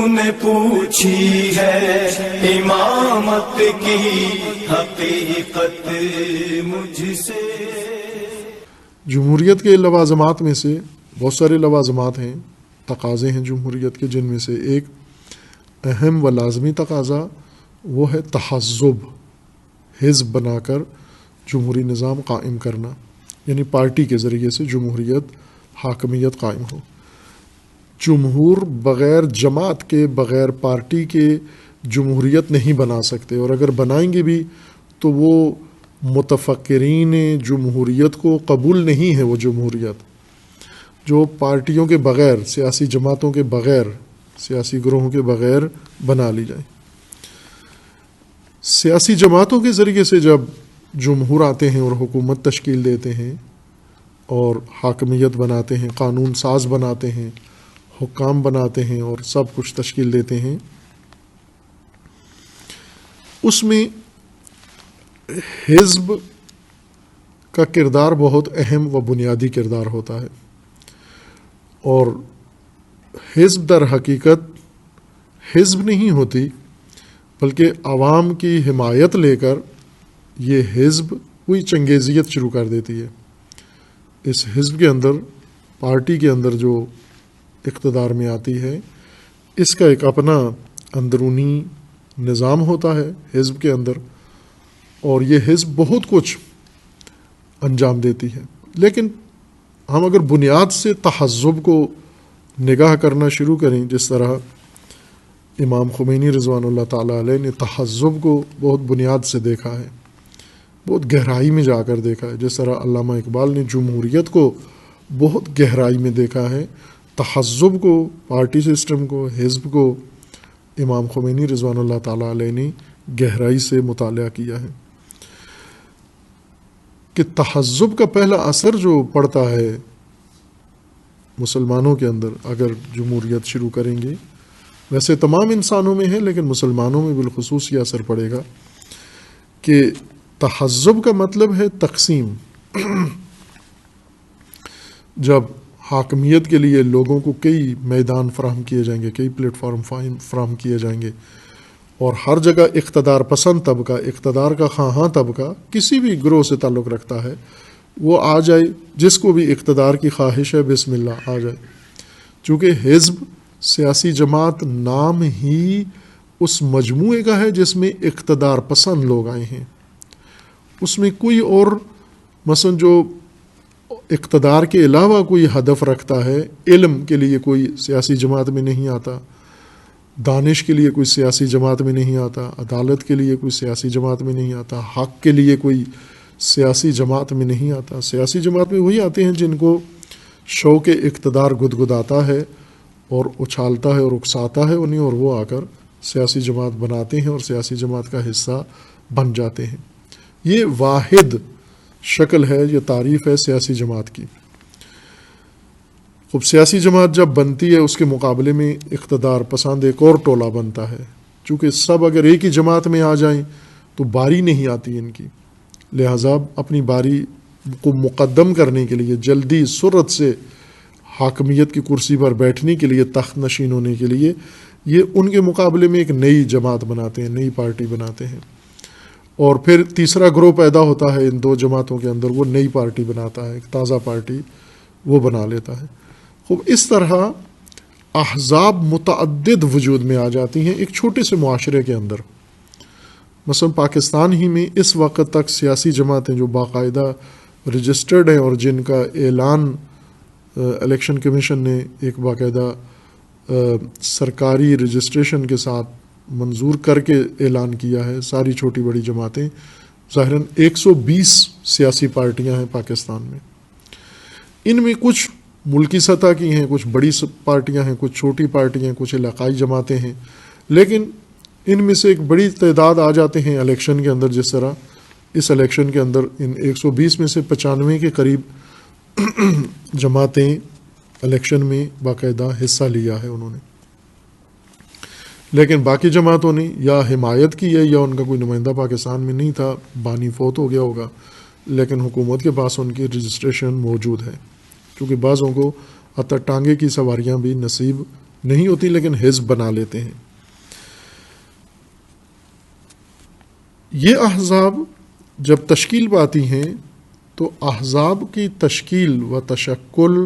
نے پوچھی ہے امامت کی حقیقت مجھ سے۔ جمہوریت کے لوازمات میں سے بہت سارے لوازمات ہیں، تقاضے ہیں جمہوریت کے، جن میں سے ایک اہم و لازمی تقاضا وہ ہے تحزب، حزب بنا کر جمہوری نظام قائم کرنا، یعنی پارٹی کے ذریعے سے جمہوریت، حاکمیت قائم ہو۔ جمہور بغیر جماعت کے، بغیر پارٹی کے جمہوریت نہیں بنا سکتے، اور اگر بنائیں گے بھی تو وہ متفکرین جمہوریت کو قبول نہیں ہے۔ وہ جمہوریت جو پارٹیوں کے بغیر، سیاسی جماعتوں کے بغیر، سیاسی گروہوں کے بغیر بنا لی جائے۔ سیاسی جماعتوں کے ذریعے سے جب جمہور آتے ہیں اور حکومت تشکیل دیتے ہیں اور حاکمیت بناتے ہیں، قانون ساز بناتے ہیں، حکام بناتے ہیں اور سب کچھ تشکیل دیتے ہیں، اس میں حزب کا کردار بہت اہم و بنیادی کردار ہوتا ہے، اور حزب در حقیقت حزب نہیں ہوتی، بلکہ عوام کی حمایت لے کر یہ حزب کوئی چنگیزیت شروع کر دیتی ہے۔ اس حزب کے اندر، پارٹی کے اندر جو اقتدار میں آتی ہے، اس کا ایک اپنا اندرونی نظام ہوتا ہے حزب کے اندر، اور یہ حزب بہت کچھ انجام دیتی ہے۔ لیکن ہم اگر بنیاد سے تحزب کو نگاہ کرنا شروع کریں، جس طرح امام خمینی رضوان اللہ تعالیٰ علیہ نے تحزب کو بہت بنیاد سے دیکھا ہے، بہت گہرائی میں جا کر دیکھا ہے، جس طرح علامہ اقبال نے جمہوریت کو بہت گہرائی میں دیکھا ہے، تحزب کو، پارٹی سسٹم کو، حزب کو امام خمینی رضوان اللہ تعالیٰ علیہ نے گہرائی سے مطالعہ کیا ہے۔ کہ تحزب کا پہلا اثر جو پڑتا ہے مسلمانوں کے اندر اگر جمہوریت شروع کریں گے، ویسے تمام انسانوں میں ہے لیکن مسلمانوں میں بالخصوص یہ اثر پڑے گا کہ تحزب کا مطلب ہے تقسیم۔ جب حاکمیت کے لیے لوگوں کو کئی میدان فراہم کیے جائیں گے، کئی پلیٹ فارم فراہم کیے جائیں گے، اور ہر جگہ اقتدار پسند طبقہ، اقتدار کا خواہاں طبقہ کسی بھی گروہ سے تعلق رکھتا ہے، وہ آ جائے، جس کو بھی اقتدار کی خواہش ہے بسم اللہ آ جائے۔ چونکہ حزب، سیاسی جماعت نام ہی اس مجموعے کا ہے جس میں اقتدار پسند لوگ آئے ہیں، اس میں کوئی اور مثلا جو اقتدار کے علاوہ کوئی ہدف رکھتا ہے، علم کے لیے کوئی سیاسی جماعت میں نہیں آتا، دانش کے لیے کوئی سیاسی جماعت میں نہیں آتا، عدالت کے لیے کوئی سیاسی جماعت میں نہیں آتا، حق کے لیے کوئی سیاسی جماعت میں نہیں آتا۔ سیاسی جماعت میں وہی آتے ہیں جن کو شوق اقتدار گدگداتا ہے اور اچھالتا ہے اور اکساتا ہے انہیں، اور وہ آ کر سیاسی جماعت بناتے ہیں اور سیاسی جماعت کا حصہ بن جاتے ہیں۔ یہ واحد شکل ہے، یہ تعریف ہے سیاسی جماعت کی۔ خب سیاسی جماعت جب بنتی ہے، اس کے مقابلے میں اقتدار پسند ایک اور ٹولہ بنتا ہے، چونکہ سب اگر ایک ہی جماعت میں آ جائیں تو باری نہیں آتی ان کی، لہذا اپنی باری کو مقدم کرنے کے لیے، جلدی سرعت سے حاکمیت کی کرسی پر بیٹھنے کے لیے، تخت نشین ہونے کے لیے، یہ ان کے مقابلے میں ایک نئی جماعت بناتے ہیں، نئی پارٹی بناتے ہیں، اور پھر تیسرا گروہ پیدا ہوتا ہے ان دو جماعتوں کے اندر، وہ نئی پارٹی بناتا ہے، ایک تازہ پارٹی وہ بنا لیتا ہے۔ خوب اس طرح احزاب متعدد وجود میں آ جاتی ہیں ایک چھوٹے سے معاشرے کے اندر۔ مثلا پاکستان ہی میں اس وقت تک سیاسی جماعتیں جو باقاعدہ رجسٹرڈ ہیں اور جن کا اعلان الیکشن کمیشن نے ایک باقاعدہ سرکاری رجسٹریشن کے ساتھ منظور کر کے اعلان کیا ہے، ساری چھوٹی بڑی جماعتیں، ظاہراً 120 سیاسی پارٹیاں ہیں پاکستان میں۔ ان میں کچھ ملکی سطح کی ہیں، کچھ بڑی پارٹیاں ہیں، کچھ چھوٹی پارٹیاں ہیں، کچھ علاقائی جماعتیں ہیں، لیکن ان میں سے ایک بڑی تعداد آ جاتے ہیں الیکشن کے اندر، جس طرح اس الیکشن کے اندر ان 120 میں سے 95 کے قریب جماعتیں الیکشن میں باقاعدہ حصہ لیا ہے انہوں نے، لیکن باقی جماعتوں نے یا حمایت کی ہے یا ان کا کوئی نمائندہ پاکستان میں نہیں تھا، بانی فوت ہو گیا ہوگا، لیکن حکومت کے پاس ان کی رجسٹریشن موجود ہے، کیونکہ بعضوں کو حتی ٹانگے کی سواریاں بھی نصیب نہیں ہوتی لیکن حزب بنا لیتے ہیں. یہ احزاب جب تشکیل پاتی ہیں تو احزاب کی تشکیل و تشکل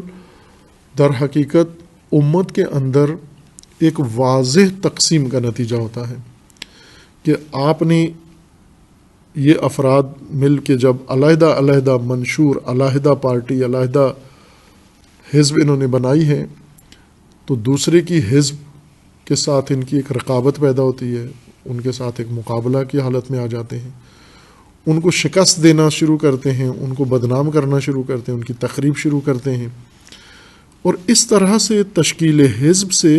در حقیقت امت کے اندر ایک واضح تقسیم کا نتیجہ ہوتا ہے کہ آپ نے یہ افراد مل کے جب علیحدہ علیحدہ منشور، علیحدہ پارٹی، علیحدہ حزب انہوں نے بنائی ہے تو دوسرے کی حزب کے ساتھ ان کی ایک رقابت پیدا ہوتی ہے، ان کے ساتھ ایک مقابلہ کی حالت میں آ جاتے ہیں، ان کو شکست دینا شروع کرتے ہیں، ان کو بدنام کرنا شروع کرتے ہیں، ان کی تخریب شروع کرتے ہیں. اور اس طرح سے تشکیل حزب سے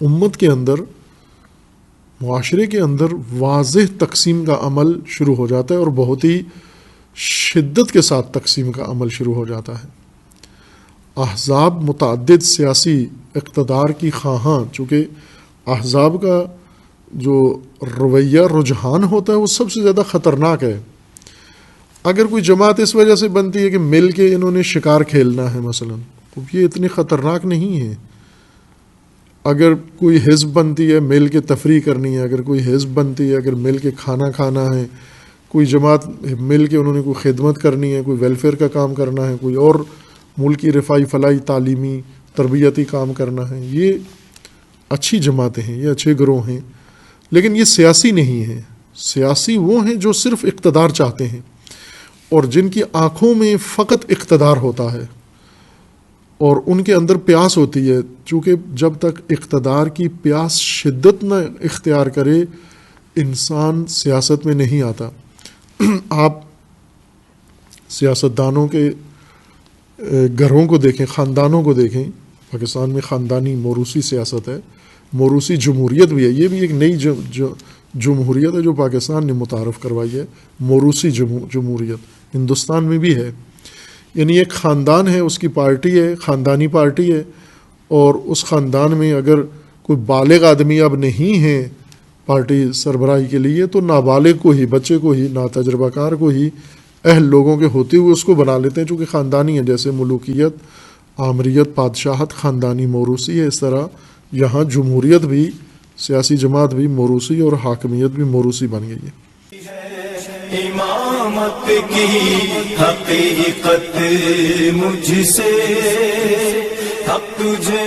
امت کے اندر، معاشرے کے اندر واضح تقسیم کا عمل شروع ہو جاتا ہے اور بہت ہی شدت کے ساتھ تقسیم کا عمل شروع ہو جاتا ہے. احزاب متعدد سیاسی اقتدار کی خواہاں، چونکہ احزاب کا جو رویہ رجحان ہوتا ہے وہ سب سے زیادہ خطرناک ہے. اگر کوئی جماعت اس وجہ سے بنتی ہے کہ مل کے انہوں نے شکار کھیلنا ہے مثلا، تو یہ اتنی خطرناک نہیں ہے. اگر کوئی حزب بنتی ہے مل کے تفریح کرنی ہے، اگر کوئی حزب بنتی ہے اگر مل کے کھانا کھانا ہے، کوئی جماعت مل کے انہوں نے کوئی خدمت کرنی ہے، کوئی ویلفیئر کا کام کرنا ہے، کوئی اور ملکی رفاہی فلاحی تعلیمی تربیتی کام کرنا ہے، یہ اچھی جماعتیں ہیں، یہ اچھے گروہ ہیں. لیکن یہ سیاسی نہیں ہیں. سیاسی وہ ہیں جو صرف اقتدار چاہتے ہیں اور جن کی آنکھوں میں فقط اقتدار ہوتا ہے اور ان کے اندر پیاس ہوتی ہے. چونکہ جب تک اقتدار کی پیاس شدت نہ اختیار کرے انسان سیاست میں نہیں آتا. آپ سیاستدانوں کے گھروں کو دیکھیں، خاندانوں کو دیکھیں. پاکستان میں خاندانی موروثی سیاست ہے، موروثی جمہوریت بھی ہے. یہ بھی ایک نئی جمہوریت ہے جو پاکستان نے متعارف کروائی ہے، موروثی جمہوریت ہندوستان میں بھی ہے. یعنی ایک خاندان ہے، اس کی پارٹی ہے، خاندانی پارٹی ہے، اور اس خاندان میں اگر کوئی بالغ آدمی اب نہیں ہے پارٹی سربراہی کے لیے تو نابالغ کو ہی، بچے کو ہی، ناتجربہ کار کو ہی اہل لوگوں کے ہوتے ہوئے اس کو بنا لیتے ہیں، چونکہ خاندانی ہے. جیسے ملوکیت، آمریت، بادشاہت خاندانی موروثی ہے، اس طرح یہاں جمہوریت بھی، سیاسی جماعت بھی موروثی اور حاکمیت بھی موروثی بن گئی ہے. امامت کی حقیقت مجھ سے، حق تجھے